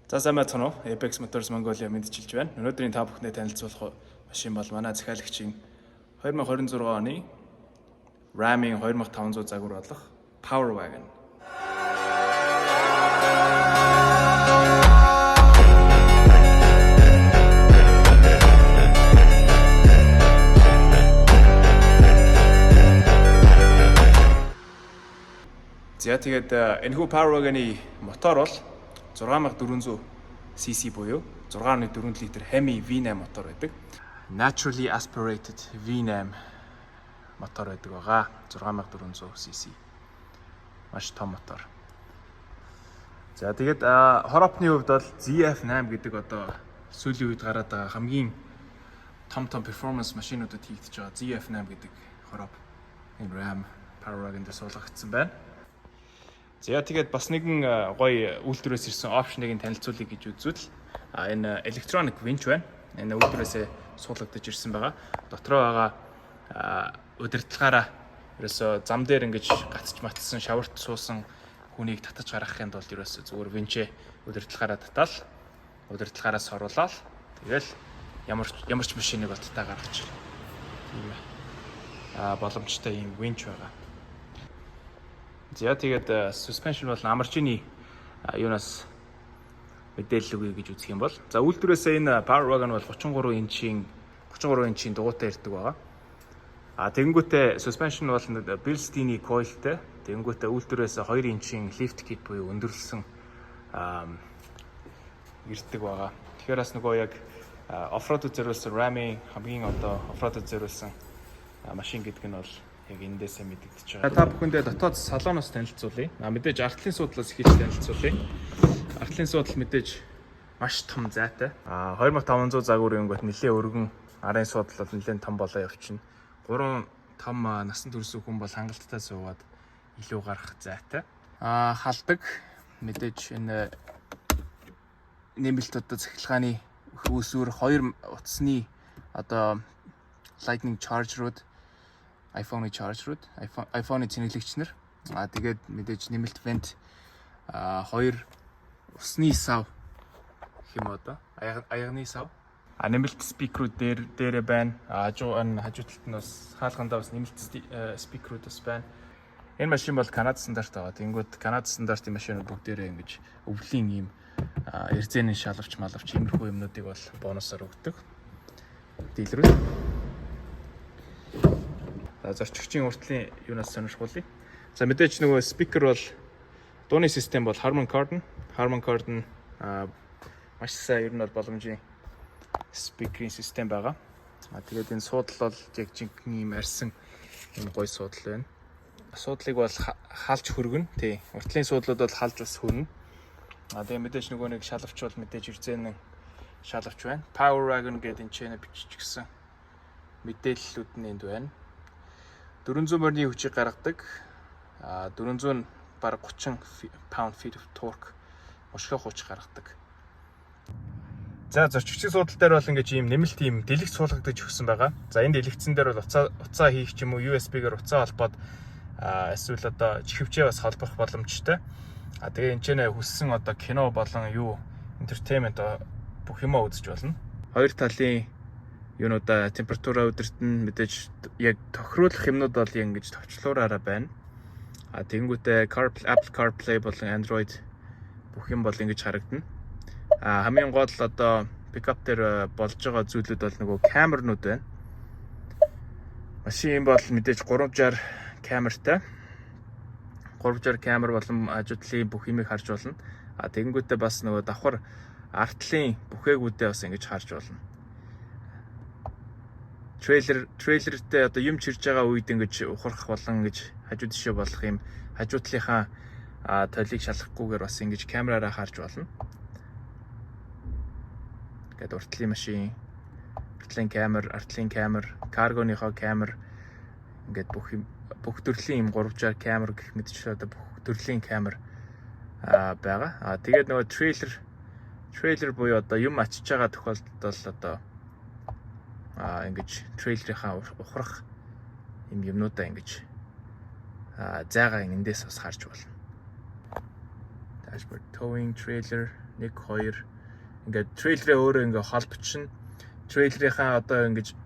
За сайн байцгаана уу? Apex Motors Mongolia мэдчилж байна. Өнөөдрийн та бүхнээ танилцуулах машин бол манай захиалагчийн 2026 оны Ram-ийн 2500 загвар болох Power Wagon. За тэгээд энэхүү Power Wagon-ы мотор бол 6400 cc буюу 6.4 литр Hemi V8 мотор байдаг. Naturally aspirated V8 мотор байдаг байгаа. 6400 cc. Маш том мотор. За тэгээд хороопны хувьд бол ZF8 гэдэг одоо сүүлийн үед гараад байгаа хамгийн том performance машинуудад хийгдэж байгаа ZF8 гэдэг хороп энэ Ram Power Wagon-д суулгагдсан байна. За тэгээд бас нэгэн гоё үйлдвэрээс ирсэн опшныг танилцуулъя гэж үзвэл энэ electronic winch байна. Энэ үйлдвэрээс суулгагдаж ирсэн байгаа. Дотроо байгаа удирдлагаараа ерөөсө зам дээр ингэж гацж матсан шаварт суусан хүнийг татаж гаргахын тулд ерөөсө зүгээр винчээ удирдлагаараа татаал удирдлагаараас оруулаад тэгэл ямар ч машиныг оттаа гаргаж тийм боломжтой юм winch байгаа. За тэгээд suspension бол амарчны юунаас мэдээлэл өгье гэж үзэх юм бол за үйлдвэрээс энэ Power Wagon бол 33 инчийн дугуйтай ирдэг байгаа. Тэгэнгүүтээ suspension бол Bilstein-ийн coilтэй. Тэгэнгүүтээ үйлдвэрээс 2 инчийн lift kit буюу өндөрлсөн ирдэг байгаа. Тэгэхээр бас нөгөө яг off-road зориулсан Ram-ийн хамгийн одоо off-road зориулсан машин гэдэг нь бол яг эндээсээ мэдэгдэж байгаа. Та бүхэндээ дотоод салоноос танилцуулъя. Мэдээж артлын суудлаас эхэлж танилцуулъя. Артлын суудал мэдээж маш том зайтай. 2500 загварын өнгөт нэлээд өргөн арын суудал бол нэлээд том болоо явчихна. 3 том насан турш хүн бол хангалттай суугаад илүү гарах зайтай. Халдаг мэдээж энэ нэмэлт одоо цахилгааны үүсвэр 2 утасны одоо Lightning charger-ууд iPhone-ы charger-ууд iPhone-ы цэнэглэгчнэр тэгээд мэдээж нэмэлт vent 2 усны сав гэх юм одоо аягны сав нэмэлт спикерүүд дээрээ байна. Хажуу талд нь бас хаалгандаа бас нэмэлт спикерүүд бас байна. Энэ машин бол Канада стандарт байгаа. Тэнгүүд Канада стандартын машинууд бүгдээрээ ингэж өвлийн ийм эрзэний шалавч малавч иймэрхүү юмнуудыг бол бонусаар өгдөг. Дийлрүүд. Зорчигчийн уртлын юунаас сонирхуулъя. За мэдээж нөгөө спикер бол дууны систем бол Harman Kardon маш сайн ер нь бол боломжийн спикерийн систем байгаа. Тэгээд энэ суудлал бол яг жинхэнэ юм арьсан юм гоё суудлал байна. Суудлыг бол халж хөргөн. Тий. Уртлын суудлууд бол халж бас хөрнө. Тэгээд мэдээж нөгөө нэг шалавч бол мэдээж эрзэнэн шалавч байна. Power Wagon гэдэг энэ чэнэ биччихсэн мэдээллүүд нь энд байна. 400 морины хүчийг гаргадаг. 400 бараг 30 pound-feet of torque мушгих хүч гаргадаг. За зорчигчийн суудлал дээр бол ингэж ийм нэмэлт ийм дэлгэц суулгагдаж өгсөн байгаа. За энэ дэлгэцэн дээр бол уцаа хийх ч юм уу USB-гээр уцаа холбоод эсвэл одоо чихвчээ бас холбох боломжтой. Тэгээ энэ ч нэ хүссэн одоо кино болон юу entertainment бүх юмаа үзэж болно. Хоёр талын юунуудаа температураа удирдна мэдээж яг тохируулах юмнууд бол ингэж товчлуураараа байна. Тэгэнгүүтээ Apple CarPlay болон Android бүх юм бол ингэж харагдана. Хамгийн гол одоо пикап дээр болж байгаа зүйлүүд бол нөгөө камернууд байна. Машин бол мэдээж 360 камертай. 360 камер болон хажуудлын бүх юмыг харж болно. Тэгэнгүүтээ бас нөгөө давхар артлын бүхээгүүдээ бас ингэж харж болно. Трейлертэй одоо юм чирж байгаа үед ингэж ухрах болон ингэж хажуу тишээ болох юм хажуу талынхаа толийг шалгахгүйгээр бас ингэж камераараа харж болно. Гэт уртлын машин, артлын камер, каргоныхоо камер ингээд бүх төрлийн юм 360 камер гэх мэтчлээ одоо бүх төрлийн камер байгаа. Тэгээд нөгөө трейлер буюу одоо юм ачиж байгаа тохиолдолд бол одоо ингэж трейлерийнхаа ухрах юмнуудаа ингэж зайгаа эндээс бас харж болно. Dashboard towing trailer 1 2 ингээд трейлерээ өөрөө ингээд холбочин. Трейлерийнхаа одоо ингэж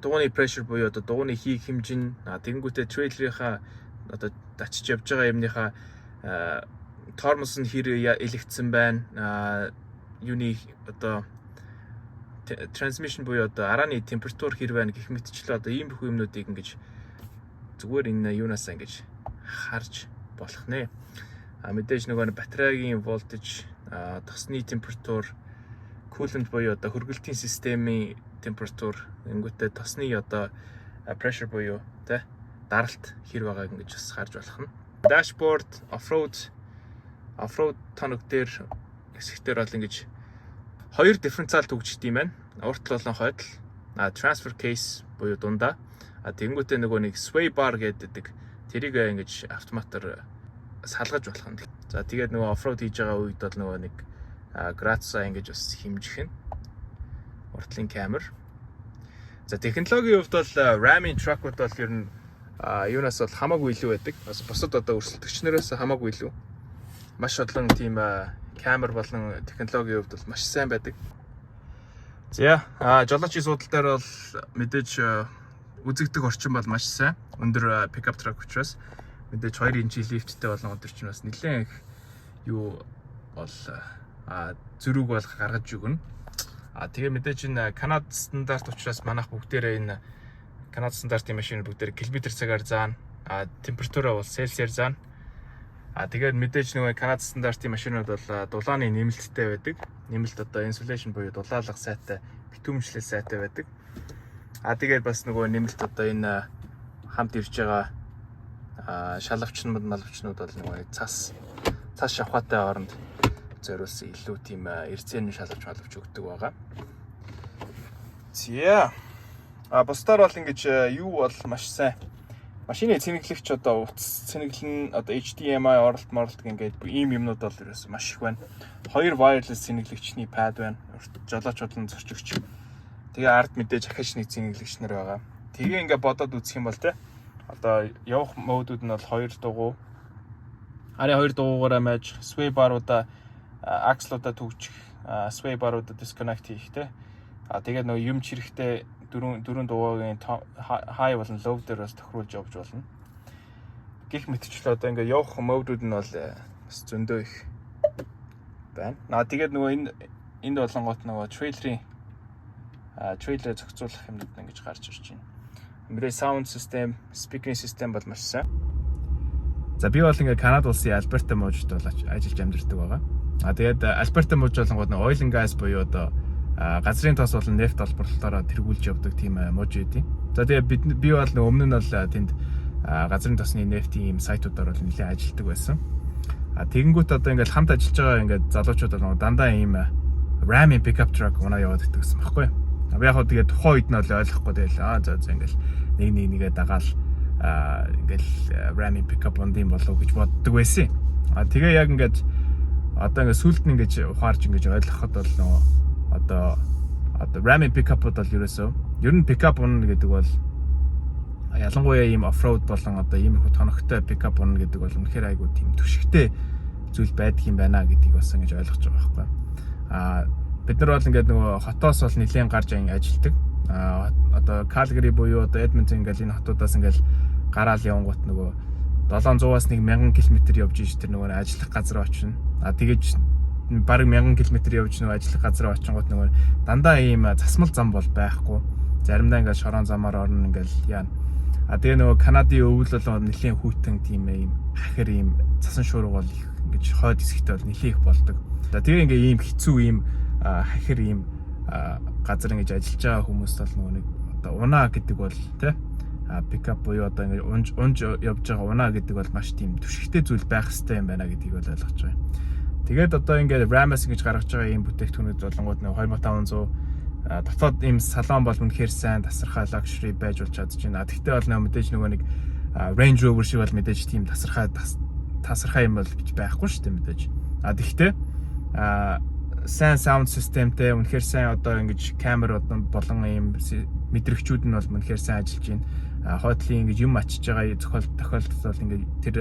дугууны pressure буюу одоо дугууны хийх хэмжин тэгэнгүүтээ трейлерийнхаа одоо дачиж явж байгаа юмныхаа тормоз нь хэр элэгдсэн байна. Юуны одоо transmission буюу одоо арааны температур хэр байна гэх мэтчлээ одоо иймэрхүү юмнуудыг ингэж зүгээр энэ юунаас ингэж харж болох нэ. Мэдээж нөгөө батарейн voltage, тосны температур, coolant буюу одоо хөргөлтийн системийн температур, ингэвтэй тосны одоо pressure буюу тэ даралт хэр байгааг ингэж бас харж болох нь. Dashboard, off-road тоног дээр хэсэгтэр бол ингэж хоёр дифференциал төгждөг юм байна. Урт болон хойдол. Transfer case буюу дундаа. Тэгэнгүүтээ нөгөө нэг sway bar гэдэг тэрийг ингэж автоматар салгаж болох юм. За тэгээд нөгөө оффроуд хийж байгаа үед бол нөгөө нэг градусаа ингэж бас хэмжих нь. Уртлын камер. За технологийн хувьд бол RAM-ийн truck-ууд бол ер нь юунаас бол хамаагүй илүү байдаг. Бас бусад одоо өрсөлдөгчнөөс хамаагүй илүү. Маш олон тийм камер болон технологийн хувьд бол маш сайн байдаг. За жолоочийн суудал дээр бол мэдээж үзэгдэх орчин бол маш сайн. Өндөр pickup truck учраас мэдээж 2 инчийн лифттэй болон өдөр чинь бас нэлээд их юу бол зөрүүг бол гаргаж өгнө. Тэгээ мэдээж энэ Канад стандарт учраас манайх бүгдээрээ энэ Канад стандартын машин бүгдээр км цагаар заана. Температураа бол Цельсиар заана. Тэгээд мэдээж нөгөө Канад стандартын машинууд бол дулааны нэмэлттэй байдаг. Нэмэлт одоо insulation буюу дулаалга сайтай, битүүмжлэл сайтай байдаг. Тэгээд бас нөгөө нэмэлт одоо энэ хамт ирж байгаа шалгавчнууд, малвчнууд бол нөгөө цас шавхаатай оронд зориулсан илүү тийм эрцээний шалгавч малвч өгдөг байгаа. Зя. Бусдаар бол ингэж юу бол маш сайн. Машины цэнэглэгч одоо утас цэнэглэн одоо HDMI оролт ингээд ийм юмнууд бол ерөөс маш их байна. 2 wireless цэнэглэгчний pad байна. Жолооч бодлон зорчигч. Тэгээ ард мэдээж ахиж нэг цэнэглэгч нар байгаа. Тэгээ ингээд бодоод үзэх юм бол те одоо явах модууд нь бол 2 дугуй. Ари 2 дугуйгаараа байж sway bar-уудаа axle-уудаа төгжих, sway bar-уудаа disconnect хийх те. Тэгээд нөгөө юм чирэхтэй дөрөв дугуйгийн high болон low дээр бас тохируулж явж болно. Гэх мэтчлээ одоо ингээ явах модууд нь бол бас зөндөө их байна. Тэгээд нөгөө энд болонгот нөгөө трейлерээ зохицуулах юмнууд ингэж гарч ирж байна. Мэдээ sound system, speaking system бол маш сайн. За би бол ингээ Канад улсын Альберта мужид бол ажиллаж амьдардаг байгаа. Тэгээд Альберта муж болонгот нөгөө oil and gas буюу одоо газрын тос болон нефт олборлолтоор тэргүүлж явдаг тийм муж байдیں۔ За тэгээ би бол өмнө нь бол тэнд газрын тосны нефтийн ийм сайтуудаар бол нэлээд ажилладаг байсан. Тэгэнгүүт одоо ингээд хамт ажиллаж байгаа ингээд залуучууд бол дандаа ийм RAM-ийн pickup truck унаа яваад идэх гэсэн байхгүй. Би яг хөө тэгээ тухайн үед нь бол ойлгохгүй тэгэл за ингээд нэгээ дагаал ингээд RAM-ийн pickup ундын болов гэж боддог байсан. Тэгээ яг ингээд одоо ингээд сүлд нь ингээд ухаарж ингээд ойлгоход бол нөгөө одоо RAM-ийн pickup-ууд бол ер нь pickup унна гэдэг бол ялангуяа ийм off-road болон одоо иймэрхүү тоногтой pickup унна гэдэг бол үнэхээр айгүй тийм түшигтэй зүйл байдаг юм байна гэдгийг бас ингэж ойлгож байгаа байхгүй. Бид нар бол ингээд нөгөө хотоос бол нэлийн гарч ажилладаг. Одоо Calgary буюу одоо Edmonton ингээд энэ хотуудаас ингээд гараал явангууд нөгөө 700-аас 1000 км явж иж тэр нөгөө ажиллах газар очино. Тэгэж бараг 1000 км явж нөгөө ажиллах газар очингууд нөгөө дандаа ийм засмал зам бол байхгүй. Заримдаа ингээд шорон замаар орно ингээд яана. Тэгээ нөгөө Канадын өвөл бол нэлийн хүйтэн тийм ийм хахир ийм цасан шуурга бол ингэж хойд хэсэгтээ бол нэлийн их болдог. Тэгээ ингээд ийм хэцүү ийм хахир ийм газар ингэж ажиллаж байгаа хүмүүс бол нөгөө нэг одоо унаа гэдэг бол тий пикап буюу одоо ингэ унж явж байгаа унаа гэдэг бол маш тийм түшигтэй зүйл байх хэрэгтэй юм байна гэдгийг бол ойлгож байгаа. Тэгээд одоо ингээд RAM-аас ингэж гаргаж байгаа ийм бүтээгдэхүүнүүд болонгууд нэг 2500 дотоод ийм салон бол үнэхээр сайн тасархай luxury байж болж чадчихна. Тэгтээ бол мэдээж нөгөө нэг Range Rover шиг бол мэдээж тийм тасархай юм бол гэж байхгүй шүү дээ мэдээж. Тэгтээ сайн sound systemтэй үнэхээр сайн одоо ингэж камер болон ийм мэдрэгчүүд нь бол үнэхээр сайн ажиллаж байна. хойдлын ингэж юм ачиж байгаа тохиолдолд бол ингээд тэр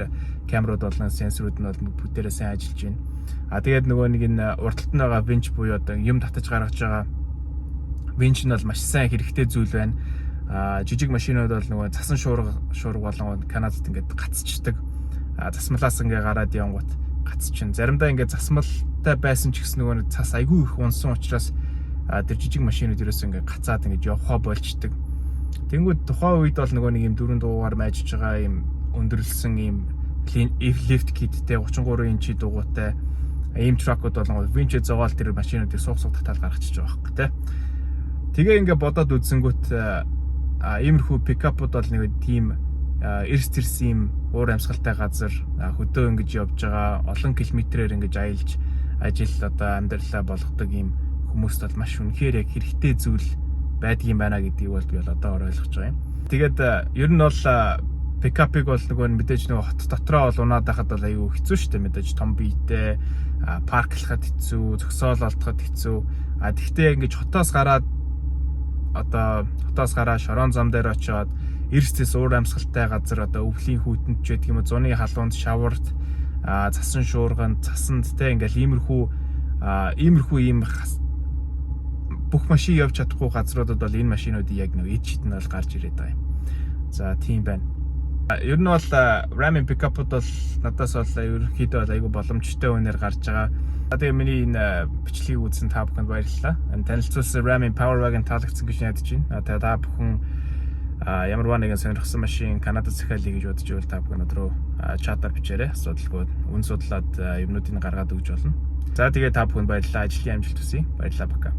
камерууд болон сенсорууд нь бол бүгдээрээ сайн ажиллаж байна. Тэгээд нөгөө нэг энэ урталт нь байгаа винч буюу одоо юм татаж гаргаж байгаа винч нь бол маш сайн хэрэгтэй зүйл байна. Жижиг машинууд бол нөгөө цасан шуурга болон Канадад ингээд гацчдаг. Засмалаас ингээ гараад явгот гацчин. Заримдаа ингээ засмалтай байсан ч гэсэн нөгөө цас айгүй их унсан учраас тэр жижиг машинууд ерөөсөө ингээ гацаад ингээ явхаа болчдөг. Тэнгүүд тухайн үед бол нөгөө нэг юм 4 дугаар майжж байгаа юм өндөрлсөн юм лифт киттэй 33 инчи дугуйтай ийм тракууд болон винч зогоол тэр машинуудыг суух татаал гаргачихж байгаа хэрэг те. Тэгээ ингээ бодоод үзсэнгүүт иймэрхүү пикапууд бол нэг тийм эрс тэрс юм уур амьсгалтай газар хөдөө ингэж явж байгаа олон километрээр ингэж аялж ажил одоо амьдралаа болгодог юм хүмүүст бол маш үнэхээр яг хэрэгтэй зүйл байдгийм байна гэдгийг бол би бол одоо ойлгож байгаа юм. Тэгээд ер нь бол пикапыг бол нөгөө мэдээж нөгөө хот дотроо бол унаад байхад бол аюу хэцүү шүү дээ. Мэдээж том биетэй парклахад хэцүү, зөксөөл олдоход хэцүү. Тэгтээ ингэж хотоос гараад шорон зам дээр очиод эрсдэс уур амьсгалтай газар одоо өвлийн хүйтэнд ч гэдэг юм уу зуны халуунд шаварт цасан шуурганд цасанд те ингээл иймэрхүү ийм бүх машин явж чадахгүй газруудад бол энэ машинуудыг яг нэг эд шид нь бол гарч ирээд байгаа юм. За тийм байна. Ер нь бол Ram пикапууд бол надаас бол ерөнхийдөө бол айгүй боломжтой үнээр гарч байгаа. Тэгээ миний энэ бичлэгийг үзсэн та бүхэнд баярлалаа. Танилцуулсан Ram Powerwagon таалагдсан гэж найдаж байна. Тэгээ та бүхэн ямар нэгэн сонирхсан машин Канадад захиалъя гэж бодож байвал та бүхэн өдрөө чатаар бичээрэй. Асуудалгүй үн судлаад юмнуудыг гаргаад өгч болно. За тэгээ та бүхэнд баярлалаа. Ажлын амжилт хүсье. Баярлалаа бака.